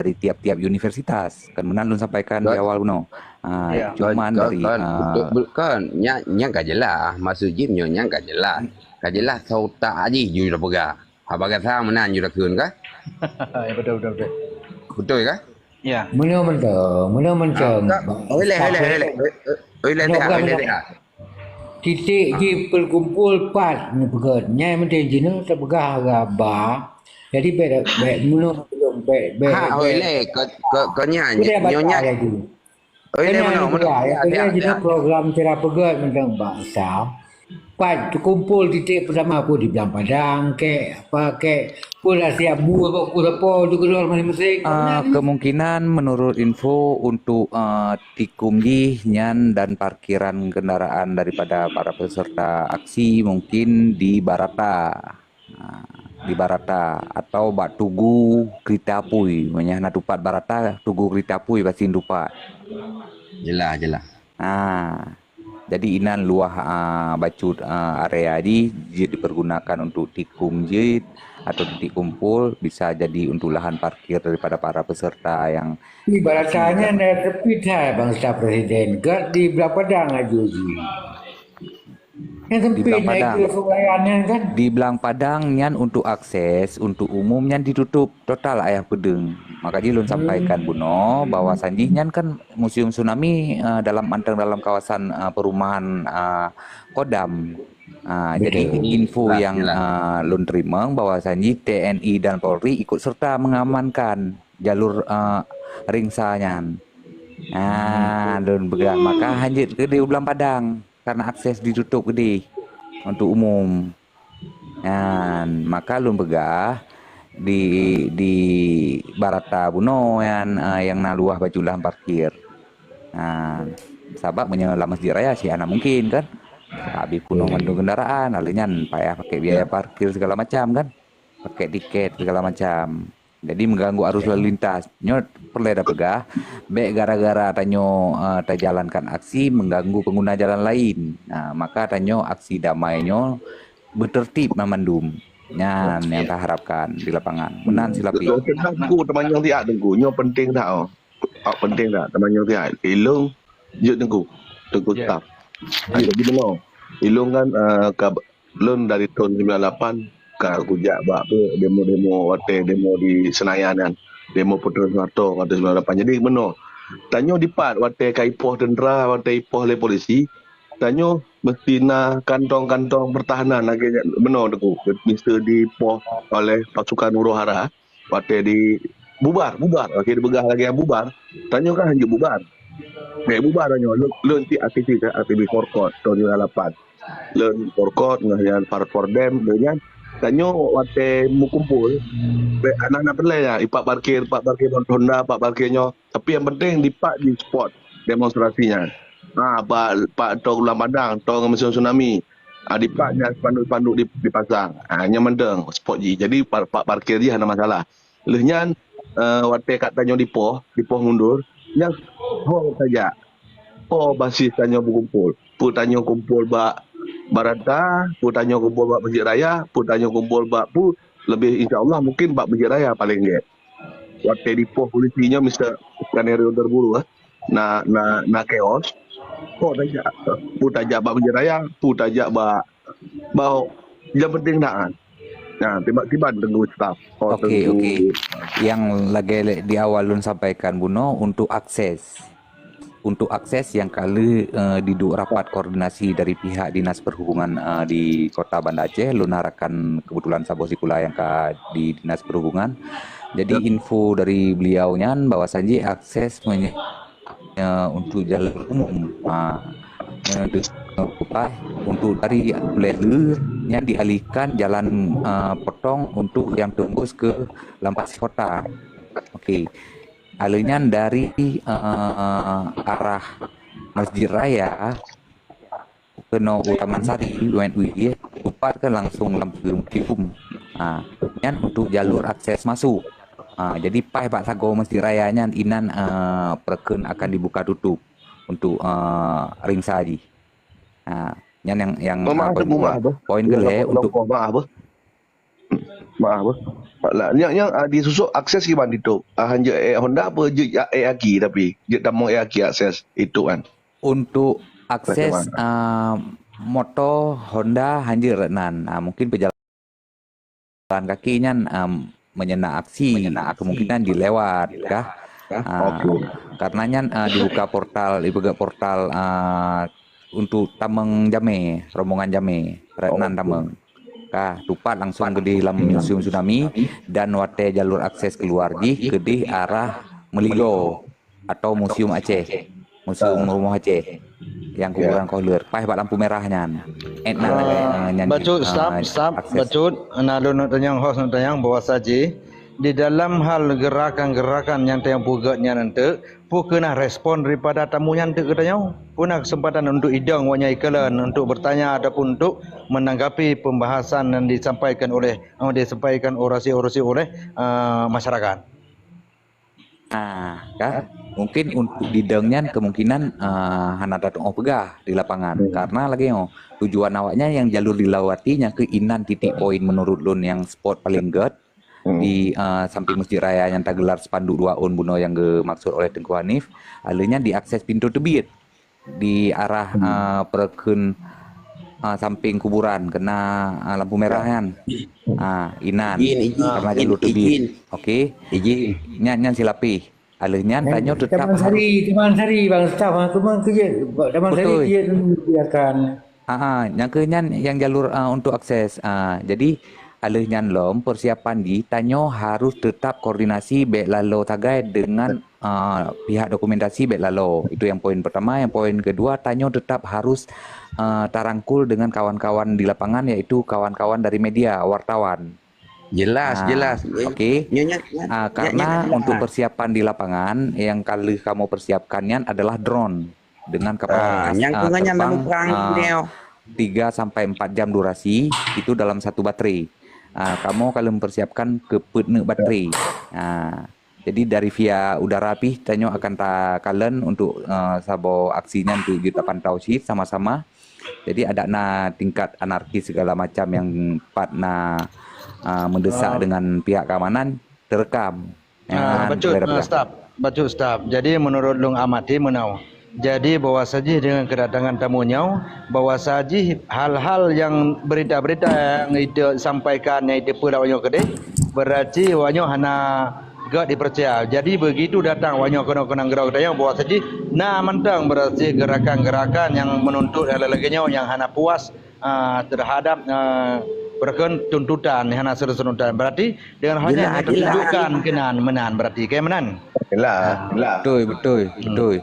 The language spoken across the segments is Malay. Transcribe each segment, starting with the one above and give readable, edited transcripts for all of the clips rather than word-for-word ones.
dari tiap-tiap universitas. Kan benar lu sampaikan di awal no. Ya. Cuman dari kan nya ka jelas masuk gym nya ka jelas. Ka jelas sau tak aji ju dah pegah. Abaga sa menan ju dah keun ka? Ya, betul betul betul. Betul ka? Ya. Mana mentang. Oi le. Oi le teh, oi le teh. Titik di berkumpul pat ni pegat. Nyai mentang jina terpegah gaba. Jadi baik mula belum baik. Ha oi le ko nya nyonya. Lagi. Oi le Kena mana ya. Kena jina program cara pegat mentang bangsa. Pat kumpul titik pertama aku di Belang Padang ke apa ke pula siap buah apa apa tu keluar masing-masing. kemungkinan menurut info untuk tikumji nyan dan parkiran kendaraan daripada para peserta aksi mungkin di Barata. Di Barata atau Bak Tugu Kereta Apui namanya natupat Barata Tugu Kereta Apui pasti dupat. Jelas. Jadi inan luah bacut area dipergunakan untuk tikum jid atau titik kumpul, bisa jadi untuk lahan parkir daripada para peserta yang Ibaratnya ada tepi dah bangsa presiden gak di Belang Padang aja yang di sempit Belang naik Padang. ke sungayannya kan. Di Belang Padang nyan untuk akses untuk umum nyan ditutup total ayah pedeng. Makanya lun sampaikan Buno bahwa sanjinya kan museum tsunami dalam kawasan perumahan Kodam. Jadi info yang lun terima bahwa sanji TNI dan Polri ikut serta mengamankan jalur ringsanya. Lun begah maka hanjit ke di Belang Padang karena akses ditutup gede untuk umum. Maka lun begah di Barata Buno yang naluah bajulah parkir. Sabab menyelam masjid raya sih anak mungkin kan. Habis kuno ngandung kendaraan, alinyan payah pakai biaya parkir segala macam kan. Pakai tiket segala macam. Jadi mengganggu arus lalu lintas. Nyot perlu ada pegah. Baik gara-gara tanyo terjalankan aksi mengganggu pengguna jalan lain. Maka tanyo aksi damainya bertertib memandum. Yang tak harapkan di lapangan. Menan silapi. Aku temannya tiap tengku. Nyo penting tak? Penting tak temannya tiap. Ilung je tengku staff. Jadi benar. Ilung kan lun dari tahun 98 ke kujak buat apa demo di Senayan kan. Demo Putra Soeharto kata 98. Jadi benar. Tanyo dipat wate kaipoh tentera, wate ipoh oleh polisi. Tanyo mesti na kantong-kantong pertahanan lagi benar tu. Mesti dipoh oleh pasukan Huru-Hara. Wate di bubar. Okey dibegah lagi yang bubar. Tanyo kan hanya bubar. Bubar tanyo. Leun ti aktivis Forkot tahun 98. Leun Forkot dengan Fordem dengan tanyo wate mu kumpul anak-anak pelai ya ipak parkir Honda pak parkirnya tapi yang penting dipak di spot demonstrasinya pak tong Ulang Padang tong museum tsunami dipaknya spanduk-spanduk dipasang hanya mendeng spot ji jadi pak parkir dia ada masalah lehnya wate kat tanyo dipoh mundur yang saja basis tanyo berkumpul tanyo kumpul bak Barata, putanyo kumpul bak Masjid Raya, putanyo kumpul bak pu lebih insya-Allah mungkin bak Masjid Raya paling dia. Waktu di pos polisinya Mr. Skenario terburu na chaos. Tajak putajak bak Masjid Raya, putajak bak bau yang penting dah. Tiba-tiba tunggu staff. Oke. Yang lagi di awal lun sampaikan Buno untuk akses yang kali diduk rapat koordinasi dari pihak Dinas Perhubungan di Kota Banda Aceh, lunarakan kebetulan Sabo Sikula yang di Dinas Perhubungan. Jadi info dari beliaunya bahwasannya akses untuk jalur umum untuk dari Belernya dialihkan jalan potong untuk yang tembus ke Lampasi Kota. Oke. Alurnya dari arah Masjid Raya ke Taman Sari UNUI upat kan langsung Lampung Tikum. Yang untuk jalur akses masuk. Jadi Pak Sago Masjid Rayanya inan perken akan dibuka tutup untuk ring saji. Yang poin gele untuk maaf. Lah yang disusuk akses gimana itu? Hanya Honda apa je Aki tapi je tamong Aki akses itu kan. Untuk Macam akses mana? moto Honda hanjir renan. Mungkin pejalan kaki nyan menyena aksi, kemungkinan dilewat kah? Okey. Karena nyan dibuka portal untuk Tameng Jame, rombongan Jame, renan Tameng. Kah, tupat langsung ke di dalam museum tsunami dan wate jalur akses keluar ke di arah Meligo atau Museum Aceh, Museum Rumah Aceh yang kuburan Kohler. Pai bak lampu merahnya. Bacut, stop. Bacut, nalun nak tanyang host nak tanyang bahwa saja di dalam hal gerakan-gerakan yang tayang pugatnya nanti, pu kena respon daripada tamu yang nanti katanya, puna kesempatan untuk idang wanya ikalan untuk bertanya ataupun untuk menanggapi pembahasan yang disampaikan orasi-orasi oleh masyarakat. Kah? Mungkin untuk didengnya kemungkinan hana datang pegah di lapangan karena lagi tujuan awaknya yang jalur dilawatinya ke Inan titik poin menurut lun yang spot paling good di samping Masjid Raya yang tergelar spanduk 2 on buno yang maksud oleh Tengku Hanif, alurnya diakses pintu tebit di arah perken samping kuburan kena lampu merah kan. Inan karena jalur tebit. Okey. Nyan silapi. Alurnya tanya tetap Taman Sari bang staff memang kerja Taman Sari dia biarkan. yang jalur untuk akses. Jadi alurnya lom persiapan di tanyo harus tetap koordinasi baik lalo tagai dengan pihak dokumentasi baik lalo. Itu yang poin pertama. Yang poin kedua tanyo tetap harus tarangkul dengan kawan-kawan di lapangan yaitu kawan-kawan dari media, wartawan. Jelas. Okey. Karena untuk persiapan di lapangan yang kali kamu persiapkannya adalah drone dengan kapasitas terbang 3 sampai 4 jam durasi itu dalam satu baterai. Kamu kalau mempersiapkan ke pene baterai. Jadi dari via udara pi tanyo akan kalen untuk sabo aksinya untuk kita pantau sih sama-sama. Jadi ada tingkat anarkis segala macam yang mendesak dengan pihak keamanan terekam. Bacut, stop. Jadi menurut Lung Amati menau. Jadi bahwa saja dengan kedatangan tamunya, bahwa saja hal-hal yang berita-berita yang disampaikan yang diperlawannya kedai, berarti wanyo hana gak dipercaya. Jadi begitu datang wanyo kena gerak daya bahwa saja mentang berarti gerakan-gerakan yang menuntut lagi-laginya yang hana puas terhadap berken tuntutan hana tuntutan berarti dengan hanya tunjukkan kenan menan berarti kayak menan. Betul.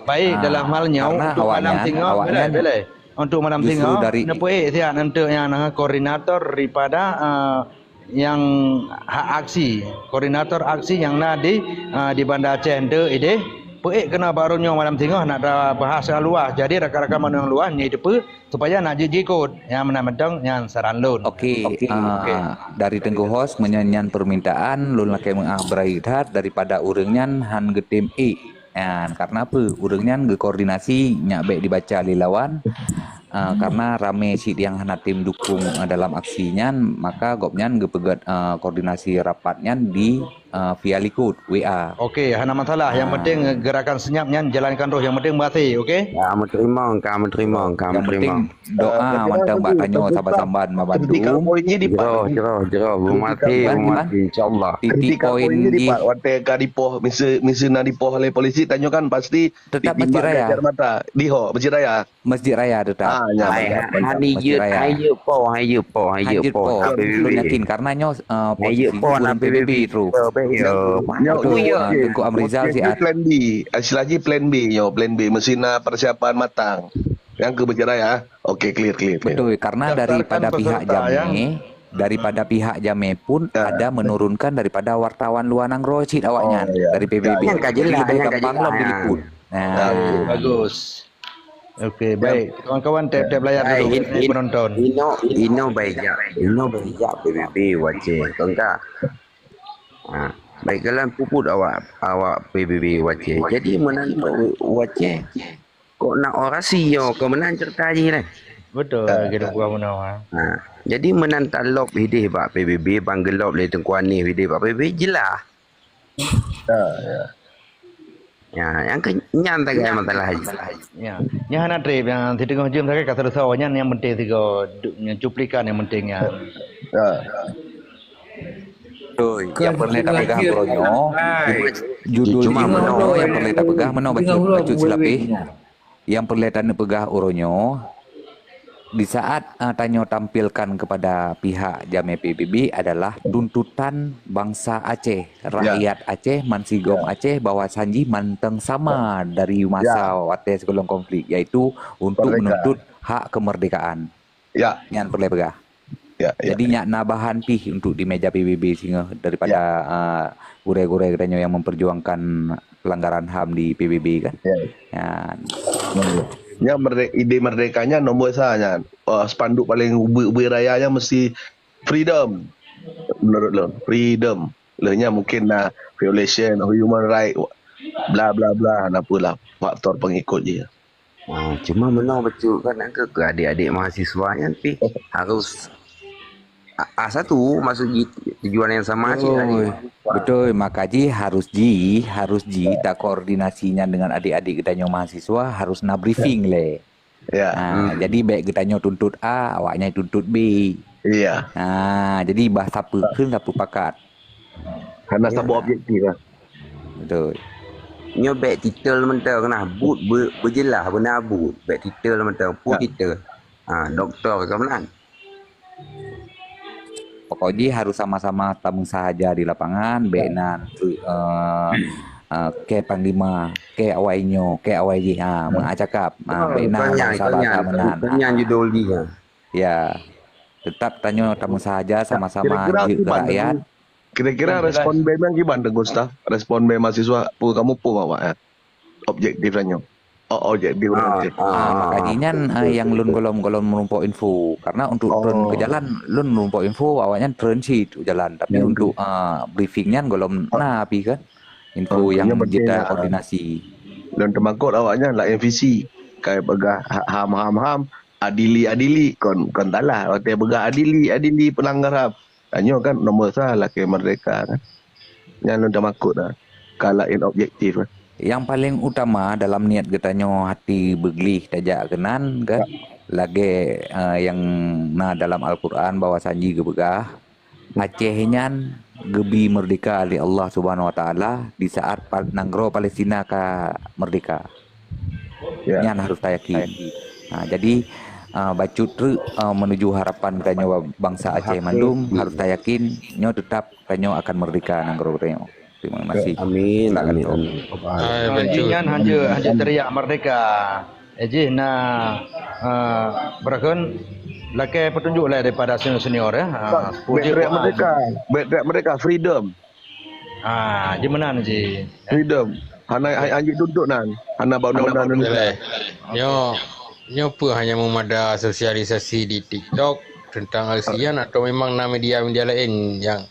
Baik dalam halnya untuk malam tinggal boleh. Untuk malam tinggal nepoi sian untuk yang koordinator daripada yang aksi koordinator aksi yang di Banda Aceh ide Peik kena barunya malam tengah nak bahasa luas. Jadi rakan-rakan mana yang luas ni depa supaya nak jikut yang menang yang saran lun. Okey. Dari Tengku Host menyanyian permintaan lun lakai beraidat daripada urangnya han getim karena apa? Urangnya koordinasi nyak baik dibaca lilawan. Karena rame si yang hana tim dukung dalam aksinya, maka gopnya gepegat koordinasi rapatnya di via Likud WA. Okey, hana masalah. Yang penting gerakan senyapnya jalankan roh. Yang penting berhati, okey? Kamu terima. Yang penting doa mantap mbak tanyo sabar-sabar mabantu. Titik poinnya di Jero mati insyaallah. Titik poin di wate kadipoh misi na dipoh oleh polisi tanyo kan pasti tetap Masjid Raya. Diho Masjid Raya. Masjid Raya tetap. Hayu po. Lu yakin karena nyo posisi PBB terus. Tengku Amrizal si plan B. Lagi plan B mesina persiapan matang. Yang ke Masjid Raya. Okey, clear. Betul, karena daripada pihak Jame pun ada menurunkan daripada wartawan Luanang Rosid awaknya dari PBB. Lebih gampang lah diliput. Bagus. Okey, baik. Kawan-kawan tap layar dulu penonton. Ino baik PBB wajib. Tengah. Baik kalau puput awak PBB wajib. Jadi menang wajib. Kok nak orasi yo ke menan cerita je lah. Betul kita buat menau ah. Jadi menantalop hidih pak PBB banggelop le tengkuani hidih pak PBB jelas. Ya, yang kenyan tak ada masalah haji. Ya. Nya hana trip yang tidak jum tak kata tahu nya yang penting tiga cuplikan yang pentingnya. Betul. Yang pernah tak pegang uronyo. Judul Cuma ini menau. menau yang pernah tak pegang menau baca silapih. Yang perlihatan pegah uronyo di saat Tanyo tampilkan kepada pihak Jame PBB adalah tuntutan bangsa Aceh, rakyat Aceh, Mansigom Aceh bahwa Sanji manteng sama dari masa waktu sebelum konflik, yaitu untuk menuntut hak kemerdekaan. Ya. Yang perlu pegah. Jadi nyak nabahan pih untuk di meja PBB singa daripada gure-gure Tanyo yang memperjuangkan pelanggaran HAM di PBB kan. Ya. Ide merdekanya nombor sanya. Spanduk paling berayanya mesti freedom. Menurut lo, freedom. Lehnya mungkin violation of human right, bla bla bla, apalah faktor pengikut je. Cuma menau betul kan ke adik-adik mahasiswanya tapi harus satu masuk tujuan yang sama sih. Betul, makanya harus tak koordinasinya dengan adik-adik kita nyo mahasiswa harus na briefing le. Jadi baik kita nyo tuntut A, awaknya tuntut B. Iya. Jadi bahasa pekun sapu pakat. Karena sabu objektif lah. Betul. Nyo baik titel mentah kena but berjelas benar but baik titel mentah pun titel. Doktor ke mana? Pokoknya harus sama-sama tamu sahaja di lapangan, benan ke panglima, ke awainya, ke awai mengacakap, benan sahabat menan. Yang judul dia. Ya, tetap tanya tamu sahaja sama-sama rakyat. Kira-kira respon BEM yang gimana, Gustaf? Respon BEM mahasiswa, kamu pun apa ya? Objektif tanya. Objektif nanti. Makanya yang lun golom menumpuk info, karena untuk turun ke jalan lun menumpuk info, awalnya turun sih jalan, tapi untuk briefingnya golom api kan, info yang kita koordinasi. Dan termakut awaknya lah MVC, kayak begah ham, adili, kon talah, waktu begah adili pelanggar ham. Tanya kan nombor salah ke merdeka kan. Yang lun termakut dah, kalahin objektif kan. Yang paling utama dalam niat getanyo hati beglih tajak kenan kan lagi yang dalam Al-Quran bahwa sanji gebegah Aceh-nyan gebi merdeka oleh Allah Subhanahu wa taala di saat nanggro Palestina ka merdeka. Nyan harus tayakin. Jadi bacut menuju harapan getanyo bangsa Aceh Mandum harus tayakin nyo tetap getanyo akan merdeka nanggro getanyo. Terima kasih. Amin. Jangan hanya teriak merdeka. Berakan laki petunjuk lah daripada senior ya. Teriak merdeka freedom. Gimana sih? Freedom. Hana anjing tuntut nan. Hana undang-undang Indonesia. Nyo apa hanya memada sosialisasi di TikTok tentang ASEAN atau memang media lain yang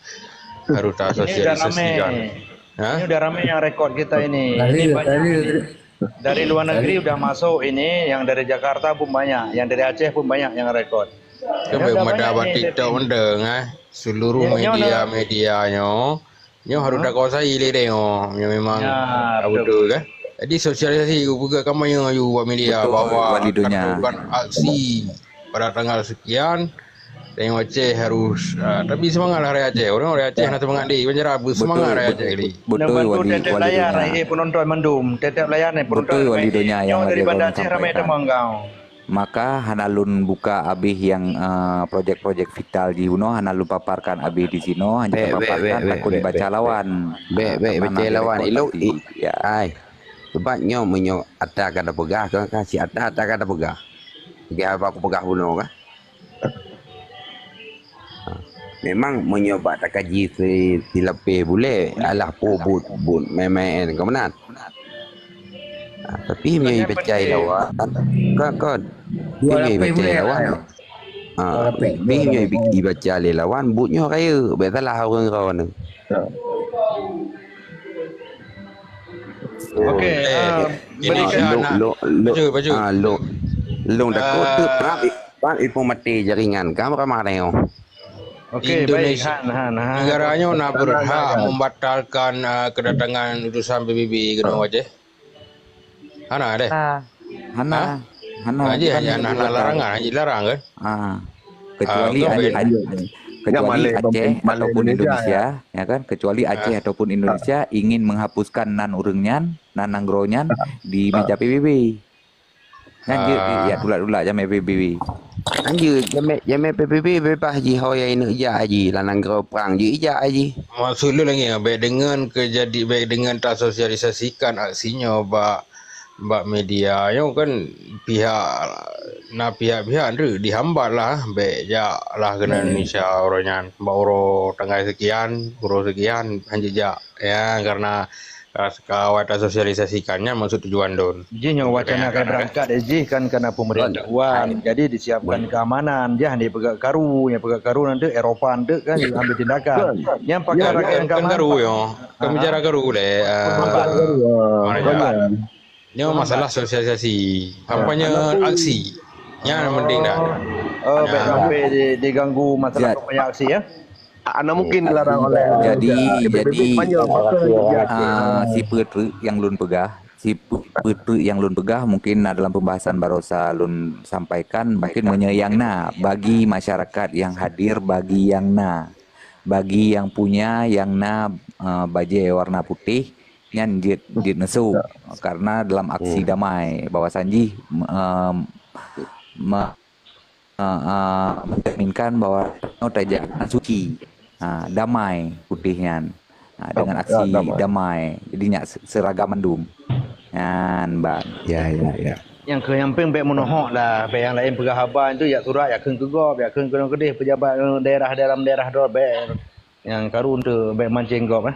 harus tak sosialisasikan. Ini udah ramai yang rekod kita ini. Ini banyak. Dari luar negeri udah masuk ini, yang dari Jakarta pun banyak, yang dari Aceh pun banyak yang rekod. Kau ada buat TikTok mendeng seluruh media-medianya nyo harus dah kuasai le tengok. Memang betul kan? Jadi sosialisasi juga kamu yang buat media bahawa akan aksi pada tanggal sekian. Tengok Aceh harus tapi semangatlah rakyat Aceh. Orang Aceh nak semangat dia. Penjara semangat rakyat Aceh ni. Betul wali layar penonton Mandum. Tetap layar ni penonton. Betul wali dunia yang dari Bandar Aceh ramai demang kau. Maka hanalun buka abih yang projek-projek vital di Uno, hanalun paparkan abih di sino hanya paparkan takut dibaca lawan. Baca lawan elok. Ai. Sebab nyo ada kata pegah kan kasih ada kata pegah. Dia apa aku pegah Uno kan? Memang menyoba tak kaji si lebih boleh alah pobut main kau menat. Tapi punya baca lawan kan punya baca lawan. Punya baca lawan butnya kaya betalah orang kau ni. Okey, berikan lo dah kau tu Pan ipo mati jaringan. Kamu ramah tengok. Okey, baik Indonesia Han. negaranya nak berhak membatalkan kedatangan utusan PBB ke Wajah. Hana deh. Hana, Hana Haji kan anak larangan, haji larang kan? kecuali Ah, Aceh, Yang kecuali Malay, Aceh Malay ataupun Indonesia, Indonesia, ya kan? Kecuali Aceh ataupun Indonesia ingin menghapuskan nan urengnya, nan nanggronya di meja PBB. Kan ya tulak-tulak jam PBB. Anjir, jame PBB bebas haji hoya ini ija haji lanang gerau perang je ija haji. Maksud lu lagi baik dengan baik dengan tak sosialisasikan aksinya bak media yo kan pihak-pihak tu dihambat lah baik ja lah kena Indonesia orangnya bauro tanggal sekian buro sekian hanya ja ya karena kawat sosialisasikannya maksud tujuan don. Jihnya wacana akan berangkat kan karena pemberitahuan. Jadi disiapkan keamanan. Jah dia pegang karu nanti Eropa nanti kan ambil tindakan. Yang pakar rakyat Kan karu yo. Kan bicara karu le. Ini masalah sosialisasi, kampanye aksi. Yang penting dah. Oh, baik sampai diganggu masalah kampanye aksi ya. Anak mungkin dilarang oleh Jadi banyak si Petru yang lun pegah, mungkin dalam pembahasan barosa lun sampaikan mungkin menyayangna bagi masyarakat yang hadir, bagi yang punya baje warna putih yang dit nesu karena dalam aksi damai bahwa Sanji mencerminkan bahwa tajakan suci damai putihnya dengan aksi damai jadinya seragam mendum kan bang Ya. Yang ke yang peng baik menohok lah. Baik yang lain pegah haban tu ya surat ya keun kegop ya keun kedih pejabat daerah dor baik yang karun tu baik mancing gop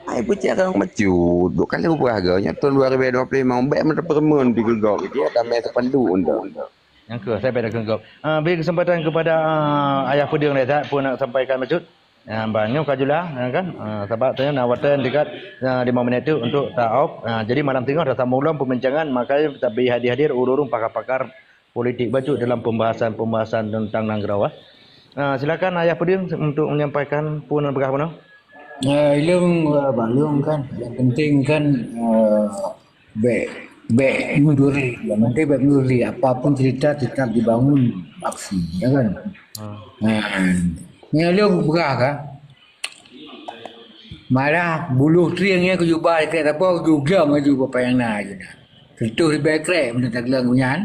Ai pucak orang macu. Duk kali berharganya tahun 2025 baik menteri permen di gegok. Dia damai sepandu untuk. Yang ke saya pada keun gop. Beri kesempatan kepada ayah Puding Rehat pun nak sampaikan maksud. Banyak kajulah kan. Sebab tanya nawatan dekat 5 minit tu untuk ta'awuf. Jadi malam tengah dah mula pembincangan makanya kita beri hadir urung pakar-pakar politik baju dalam pembahasan tentang Nanggraw. Silakan ayah Puding untuk menyampaikan pun berkah mana? Balung kan yang penting kan baik menduri yang penting baik menduri apapun cerita tetap dibangun aksi ya kan. Ilung berkah kan malah buluh triangnya ke jubah dekat apa juga maju apa yang nak je dah. Tentu lebih krek benda tak gelang punyan.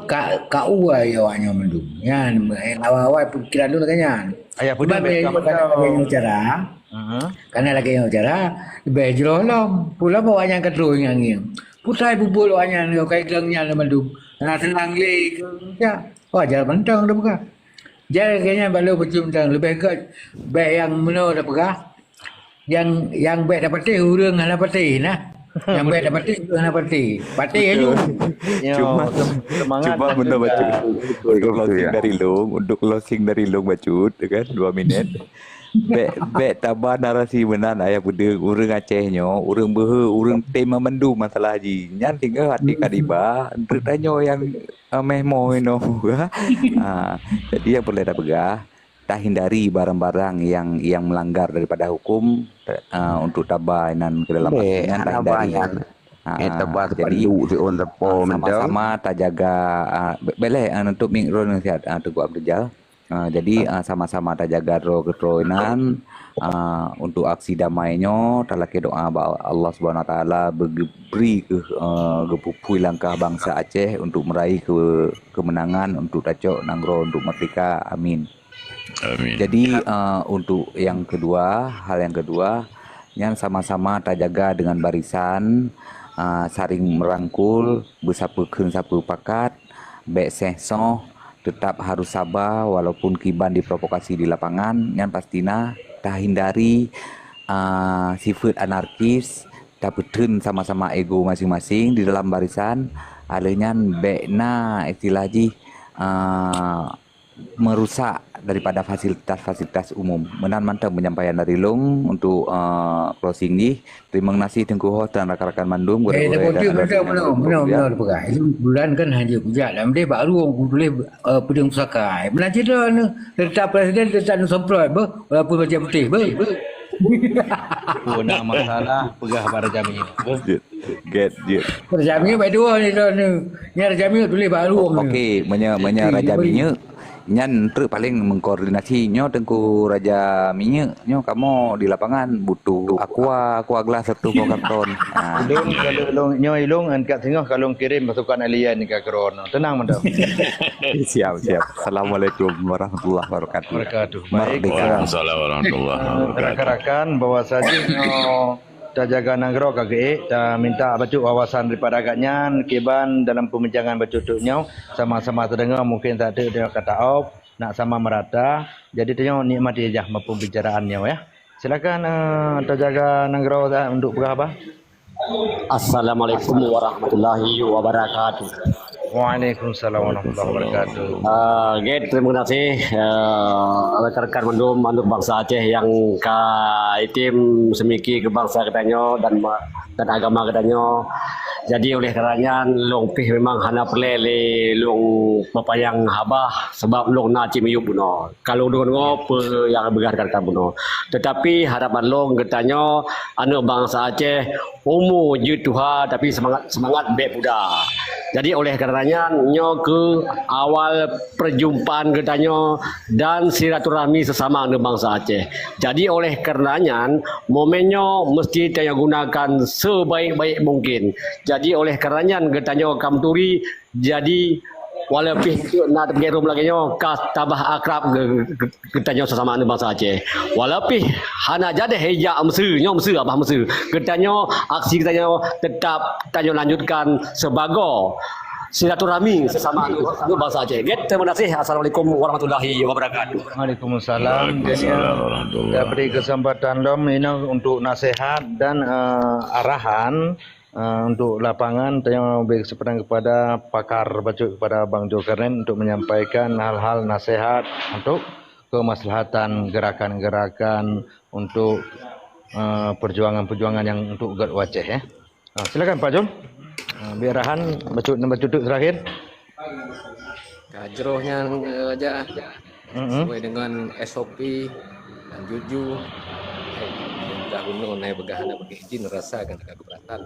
Kak uai awaknya mendung. Yan awal-awal pikiran dulu kan yan. Ayah Puding baik kamu cara. Karena lagi yang cara lebih jeroh lah. Pula bawa yang kedua yang ini. Putai bubul awaknya ni kai gelangnya mendung. Nak senang le. Ya. Wajar bentang dah buka. Jadi kayaknya balu bercium tang lebih ke baik yang mana dah pegah. Yang baik dapat urang hana pati nah. Yang baik dapat hana pati. Pati aja. Cuma benda bacut untuk closing dari long bacut kan 2 minit. Bek tabah narasi benan ayah Puding urang Acehnya urang behe urang tema mendu masalah haji nyan tinggal hati kadiba tanya yang mehmo ino jadi yang perlu pegah tak hindari barang-barang yang melanggar daripada hukum untuk tabah nan ke dalam aksinya tak hindari jadi sama-sama tak jaga boleh untuk mingron sihat Teguh Abdul. Jadi sama-sama tak jaga roinan untuk aksi damainya talaki doa Allah Subhanahu Wa Taala beri gepupui langkah bangsa Aceh untuk meraih kemenangan untuk Tacok Nanggro untuk merdeka amin. Jadi untuk yang kedua hal yang kedua yang sama-sama tak jaga dengan barisan saling merangkul bersapu pakat baik sehsoh tetap harus sabar walaupun kiban diprovokasi di lapangan yang pastinya tak hindari sifat anarkis tak betun sama-sama ego masing-masing di dalam barisan alenya bekna istilah ji merusak daripada fasilitas-fasilitas umum. Menan mantap penyampaian dari Long untuk closing ni. Terima kasih Tengku Ho dan rakan-rakan Mandum. Benar pegang. Itu bulan kan hanya pujat. Dan dia baru orang tulis pedang pusakai. Benar cerita ni. Tetap presiden tetap nak semprot. Walaupun macam putih. Oh, nak masalah pegah pada jamnya. Get. Raja Minyak baik dua ni. Ni Raja Minyak tulis baru. Okey, menya Raja Minyak. Nyan truk paling mengkoordinasi nyo Tengku Raja Minyak. Nyo kamu di lapangan butuh aqua glass satu karton. Ilung kalau ilung angkat tengah kalau kirim pasukan alien ke Kerono. Tenang mendam. Siap. Assalamualaikum warahmatullahi wabarakatuh. Merdeka. Assalamualaikum warahmatullahi wabarakatuh. Rakan-rakan bahwa saja ta jaga nanggro kage ta minta bacu wawasan daripada agaknya keban dalam pembincangan bacutuknya sama-sama terdengar mungkin tak ada dia kata op nak sama merata jadi tanya nikmati aja pembicaraannya ya. Silakan ta jaga nanggro untuk berapa? Assalamualaikum warahmatullahi wabarakatuh. Waalaikumsalam warahmatullahi wabarakatuh. Terima kasih rekan-rekan Mandum bangsa Aceh yang ka itim semiki ke bangsa katanya dan agama katanya. Jadi oleh karenanya long pih memang hana perle long papayang habah sebab long na cimiyu buno. Kalau dengan apa yang bergarkan buno. Tetapi harapan long katanya anu bangsa Aceh umur je Tuhan tapi semangat baik muda. Jadi oleh karenanya nyo ke awal perjumpaan katanya dan silaturahmi sesama anu bangsa Aceh. Jadi oleh karenanya momennya mesti kita gunakan sebaik-baik mungkin. Jadi oleh karenanya katanya kamturi jadi walaupun nak bergerum lagi nyo kas tabah akrab katanya sesama anu bangsa Aceh. Walaupun hana jadi hejak mesir abah mesir. Katanya aksi katanya tetap tanya lanjutkan sebagai silaturahmi sesama anu bangsa Aceh. Terima kasih. Assalamualaikum warahmatullahi wabarakatuh. Waalaikumsalam. Saya beri kesempatan lom ini untuk nasihat dan arahan untuk lapangan. Saya beri kesempatan kepada pakar bacuk kepada Bang Zulkarnain untuk menyampaikan hal-hal nasihat untuk kemaslahatan gerakan-gerakan untuk perjuangan-perjuangan yang untuk Gad Aceh ya. Silakan Pak Jom. Biar arahan bacuk terakhir. Kajrohnya aja sesuai dengan SOP dan jujur. Dah gunung naik begahan bagi izin rasa akan agak keberatan.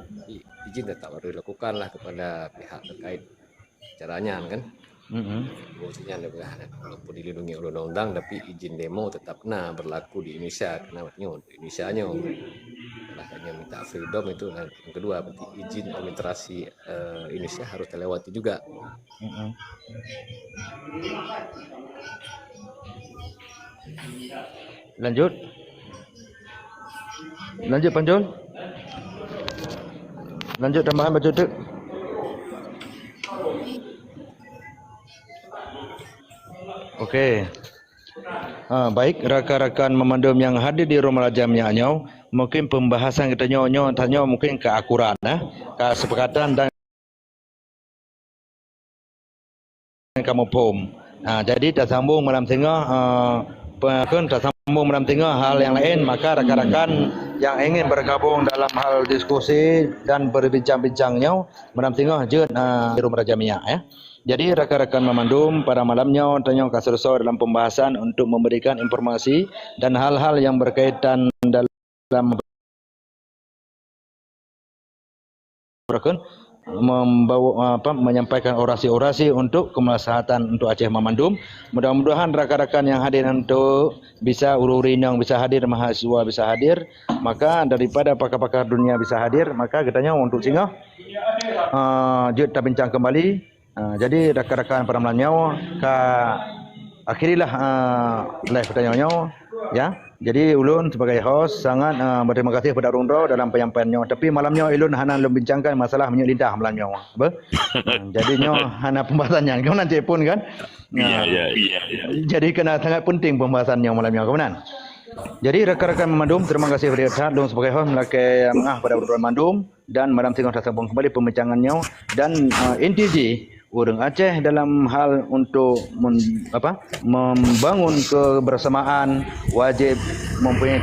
Izin tetap harus dilakukanlah kepada pihak terkait. Caranya kan. Fungsinya lebih walaupun dilindungi oleh undang-undang tapi izin demo tetap kena berlaku di Indonesia karena Indonesia nya hanya minta freedom itu yang kedua berarti izin administrasi Indonesia harus terlewati juga. Lanjut Panjol. Lanjut tambahan baca tu. Okey. Baik rakan-rakan memandum yang hadir di rumah Raja Minyaknya, mungkin pembahasan kita nyo tanya mungkin keakuran kesepakatan dan kamu pom. Jadi tak sambung malam tengah tak sambung malam tengah hal yang lain, maka rakan-rakan yang ingin bergabung dalam hal diskusi dan berbincang-bincangnya malam tengah je di rumah Raja Minyak ya. Jadi rakan-rakan memandum pada malamnya tanya kasurso dalam pembahasan untuk memberikan informasi dan hal-hal yang berkaitan dalam menyampaikan orasi-orasi untuk kemaslahatan untuk Aceh Memandum. Mudah-mudahan rakan-rakan yang hadir untuk bisa ururi yang bisa hadir, mahasiswa bisa hadir, maka daripada pakar-pakar dunia bisa hadir, maka katanya untuk singgah kita bincang kembali. Jadi rakan-rakan pada malamnya akhirilah live pertanyaannya ya. Jadi ulun sebagai host sangat berterima kasih kepada Rundro dalam penyampaiannya. Tapi malamnya ulun hana membincangkan masalah minyak lidah malamnya. Jadinya hana pembahasannya. Kau nanti pun kan? Iya. Jadi kena sangat penting pembahasannya malamnya. Kemudian. Jadi rakan-rakan Memandum, terima kasih kepada Ustaz Long sebagai host melakai mengah pada Rundro Memandum dan malam tengah kita sambung kembali pembincangannya dan NTG orang Aceh dalam hal untuk membangun kebersamaan wajib mempunyai